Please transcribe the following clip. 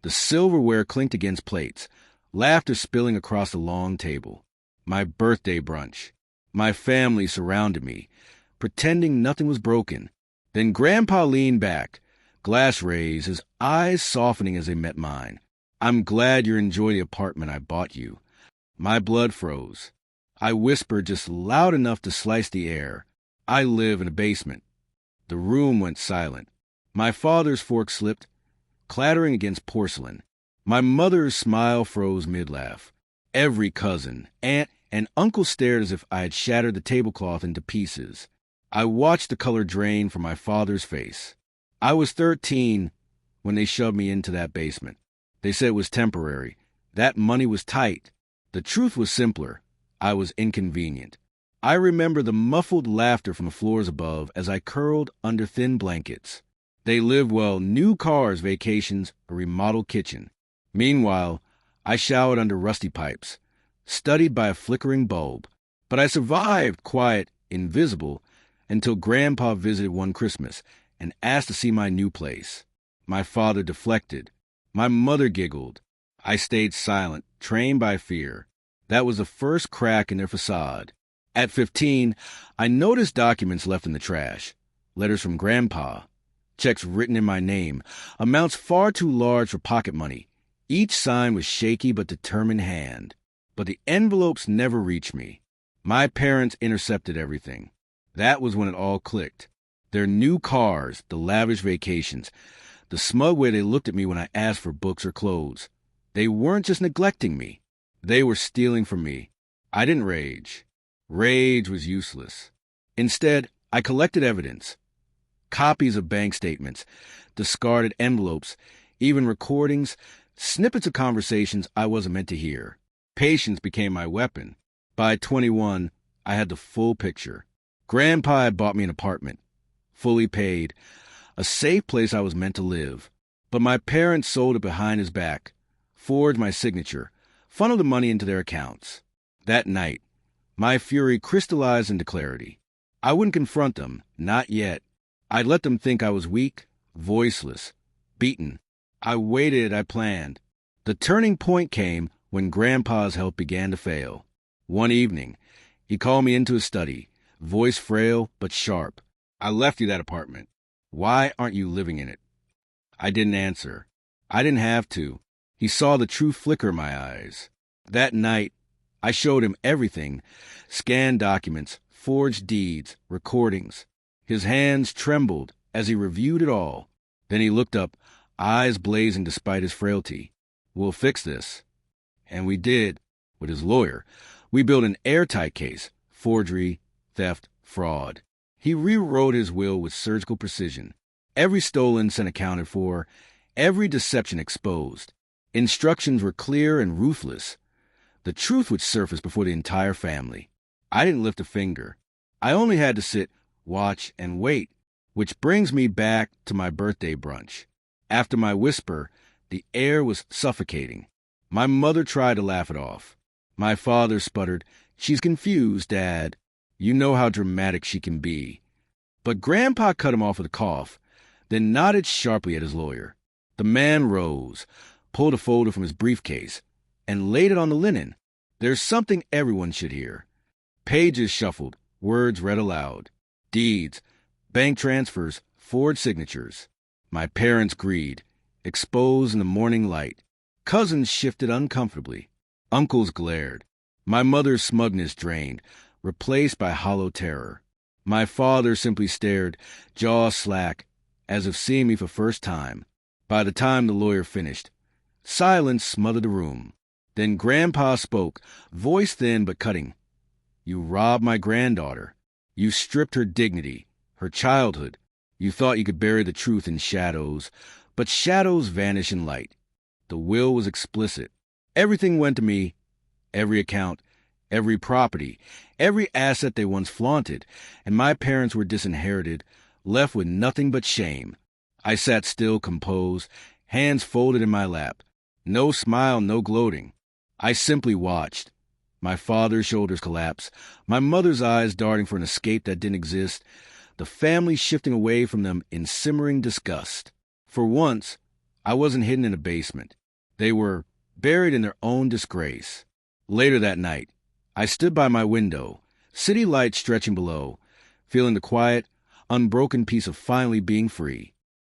The silverware clinked against plates, laughter spilling across the long table. My birthday brunch. My family surrounded me, pretending nothing was broken. Then Grandpa leaned back, glass raised, his eyes softening as they met mine. "I'm glad you're enjoying the apartment I bought you." My blood froze. I whispered just loud enough to slice the air. "I live in a basement." The room went silent. My father's fork slipped, clattering against porcelain. My mother's smile froze mid-laugh. Every cousin, aunt, and uncle stared as if I had shattered the tablecloth into pieces. I watched the color drain from my father's face. I was 13 when they shoved me into that basement. They said it was temporary. That money was tight. The truth was simpler. I was inconvenient. I remember the muffled laughter from the floors above as I curled under thin blankets. They lived well, new cars, vacations, a remodeled kitchen. Meanwhile, I showered under rusty pipes, studied by a flickering bulb. But I survived, quiet, invisible, until Grandpa visited one Christmas and asked to see my new place. My father deflected. My mother giggled. I stayed silent, trained by fear. That was the first crack in their facade. At 15, I noticed documents left in the trash. Letters from Grandpa. Checks written in my name. Amounts far too large for pocket money. Each sign was shaky but determined hand. But the envelopes never reached me. My parents intercepted everything. That was when it all clicked. Their new cars, the lavish vacations, the smug way they looked at me when I asked for books or clothes. They weren't just neglecting me. They were stealing from me. I didn't rage. Rage was useless. Instead, I collected evidence. Copies of bank statements, discarded envelopes, even recordings, snippets of conversations I wasn't meant to hear. Patience became my weapon. By 21, I had the full picture. Grandpa had bought me an apartment, fully paid, a safe place I was meant to live. But my parents sold it behind his back, forged my signature, funneled the money into their accounts. That night, my fury crystallized into clarity. I wouldn't confront them, not yet. I'd let them think I was weak, voiceless, beaten. I waited, I planned. The turning point came when Grandpa's health began to fail. One evening, he called me into his study, voice frail but sharp. "I left you that apartment. Why aren't you living in it?" I didn't answer. I didn't have to. He saw the true flicker in my eyes. That night, I showed him everything, scanned documents, forged deeds, recordings. His hands trembled as he reviewed it all. Then he looked up, eyes blazing despite his frailty. "We'll fix this." And we did, with his lawyer. We built an airtight case, forgery, theft, fraud. He rewrote his will with surgical precision. Every stolen cent accounted for, every deception exposed. Instructions were clear and ruthless. The truth would surface before the entire family. I didn't lift a finger. I only had to sit, watch, and wait, which brings me back to my birthday brunch. After my whisper, the air was suffocating. My mother tried to laugh it off. My father sputtered, "She's confused, Dad. You know how dramatic she can be." But Grandpa cut him off with a cough, then nodded sharply at his lawyer. The man rose, pulled a folder from his briefcase, and laid it on the linen. There's something everyone should hear. Pages shuffled, words read aloud. Deeds, bank transfers, forged signatures. My parents' greed, exposed in the morning light. Cousins shifted uncomfortably. Uncles glared. My mother's smugness drained, replaced by hollow terror. My father simply stared, jaw slack, as if seeing me for the first time. By the time the lawyer finished, silence smothered the room. Then Grandpa spoke, voice thin but cutting. "You robbed my granddaughter. You stripped her dignity, her childhood. You thought you could bury the truth in shadows, but shadows vanish in light. The will was explicit. Everything went to me, every account, every property, every asset they once flaunted, and my parents were disinherited, left with nothing but shame. I sat still, composed, hands folded in my lap. No smile, no gloating. I simply watched. My father's shoulders collapse, my mother's eyes darting for an escape that didn't exist, the family shifting away from them in simmering disgust. For once, I wasn't hidden in a basement. They were buried in their own disgrace. Later that night, I stood by my window, city lights stretching below, feeling the quiet, unbroken peace of finally being free.